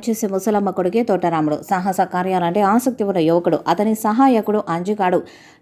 చేసే ముసలమ్మ కొడుకే తోటరాముడు. సాహస కార్యాలంటే ఆసక్తి ఉన్న యువకుడు. అతని సహాయకుడు అంజిగాడు.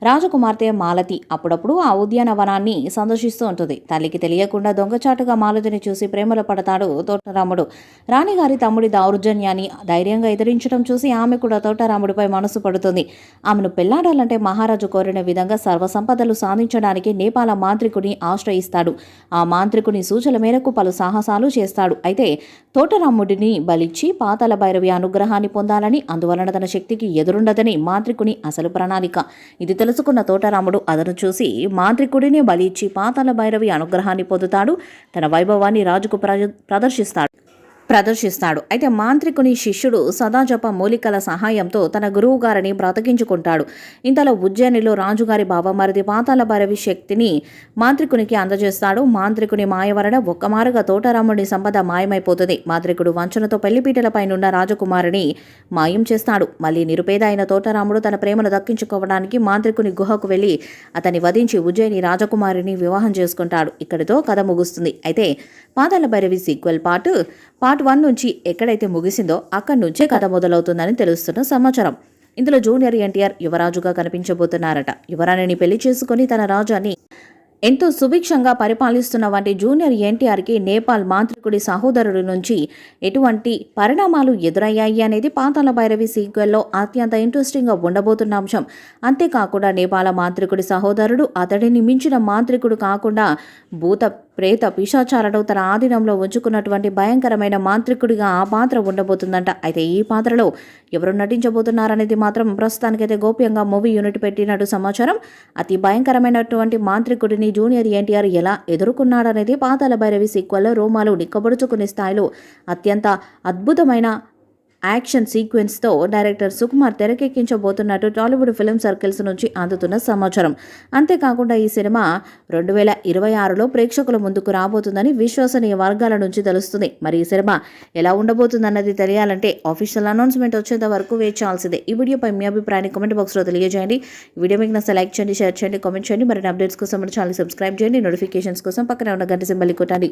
రాజకుమార్తె మాలతి అప్పుడప్పుడు ఆ ఉద్యానవనాన్ని సందర్శిస్తూ ఉంటుంది. తల్లికి తెలియకుండా దొంగచాటుగా మాలతిని చూసి ప్రేమలో పడతాడు తోటరాముడు. రాణిగారి తమ్ముడి దౌర్జన్యాన్ని ధైర్యంగా ఎదిరించడం చూసి ఆమె కూడా తోటరాముడిపై మనసు పడుతుంది. ఆమెను పెళ్లాడాలంటే మహారాజు కోరిన విధంగా సర్వసంపదలు సాధించడానికి నేపాల మాంత్రికుని ఆశ్రయిస్తాడు. ఆ మాంత్రికుని సూచన మేరకు పలు సాహసాలు చేస్తాడు. అయితే తోటరాముడిని బలిచ్చి పాతాళ భైరవి అనుగ్రహాన్ని పొందాలని, అందువలన తన శక్తికి ఎదురుండదని మాంత్రికుని అసలు ప్రణాళిక. ఇది తెలుసుకున్న తోటరాముడు అదను చూసి మాంత్రికుడిని బలిచ్చి పాతాళ భైరవి అనుగ్రహాన్ని పొందుతాడు. తన వైభవాన్ని రాజుకు ప్రదర్శిస్తాడు. అయితే మాంత్రికుని శిష్యుడు సదాజప మూలికల సహాయంతో తన గురువు గారిని బ్రతికించుకుంటాడు. ఇంతలో ఉజ్జయినిలో రాజుగారి బావమరిది పాతాళ భైరవి శక్తిని మాంత్రికునికి అందజేస్తాడు. మాంత్రికుని మాయ వలన ఒక్కమారుగా తోటరాముడి సంపద మాయమైపోతుంది. మాంత్రికుడు వంచనతో పెళ్లిపీటలపైనున్న రాజకుమారిని మాయం చేస్తాడు. మళ్ళీ నిరుపేద అయిన తోటరాముడు తన ప్రేమను దక్కించుకోవడానికి మాంత్రికుని గుహకు వెళ్లి అతన్ని వధించి ఉజ్జయిని రాజకుమారిని వివాహం చేసుకుంటాడు. ఇక్కడితో కథ ముగుస్తుంది. అయితే పాతాళ భైరవి సీక్వెల్ పార్ట్ 1 నుంచి ఎక్కడైతే ముగిసిందో అక్కడి నుంచే కథ మొదలవుతుందని తెలుస్తున్న సమాచారం. ఇందులో జూనియర్ ఎన్టీఆర్ యువరాజుగా కనిపించబోతున్నారట. యువరాణిని పెళ్లి చేసుకుని తన రాజాన్ని ఎంతో సుభిక్షంగా పరిపాలిస్తున్న వంటి జూనియర్ ఎన్టీఆర్కి నేపాల్ మాంత్రికుడి సహోదరుడి నుంచి ఎటువంటి పరిణామాలు ఎదురయ్యాయి అనేది పాతాళ భైరవి సీక్వెల్లో అత్యంత ఇంట్రెస్టింగ్గా ఉండబోతున్న అంశం. అంతేకాకుండా నేపాల మాంత్రికుడి సహోదరుడు అతడిని మించిన మాంత్రికుడు కాకుండా భూత ప్రేత పిశాచాలను తన ఆధీనంలో ఉంచుకున్నటువంటి భయంకరమైన మాంత్రికుడిగా ఆ పాత్ర ఉండబోతుందంట. అయితే ఈ పాత్రలో ఎవరు నటించబోతున్నారనేది మాత్రం ప్రస్తుతానికైతే గోప్యంగా మూవీ యూనిట్ పెట్టినట్టు సమాచారం. అతి భయంకరమైనటువంటి మాంత్రికుడిని జూనియర్ ఎన్టీఆర్ ఎలా ఎదుర్కొన్నాడనేది పాతాళ భైరవి సీక్వెల్లో రోమాలు నిక్కబడుచుకునే స్థాయిలో అత్యంత అద్భుతమైన యాక్షన్ సీక్వెన్స్తో డైరెక్టర్ సుకుమార్ తెరకెక్కించబోతున్నట్టు టాలీవుడ్ ఫిల్మ్ సర్కిల్స్ నుంచి అందుతున్న సమాచారం. అంతేకాకుండా ఈ సినిమా 2026లో ప్రేక్షకుల ముందుకు రాబోతుందని విశ్వసనీయ వర్గాల నుంచి తెలుస్తుంది. మరి ఈ సినిమా ఎలా ఉండబోతుందన్నది తెలియాలంటే ఆఫీషియల్ అనౌన్స్మెంట్ వచ్చేంత వరకు వేచి చేయాల్సిందే. ఈ వీడియోపై మీ అభిప్రాయాన్ని కామెంట్ బాక్స్లో తెలియజేయండి. ఈ వీడియో మీకు నచ్చితే లైక్ చేయండి, షేర్ చేయండి, కామెంట్ చేయండి. మరిన్ని అప్డేట్స్ కోసం మన ఛానల్ సబ్స్క్రైబ్ చేయండి. నోటిఫికేషన్స్ కోసం పక్కనే ఉన్న గంట సింబల్ కొట్టండి.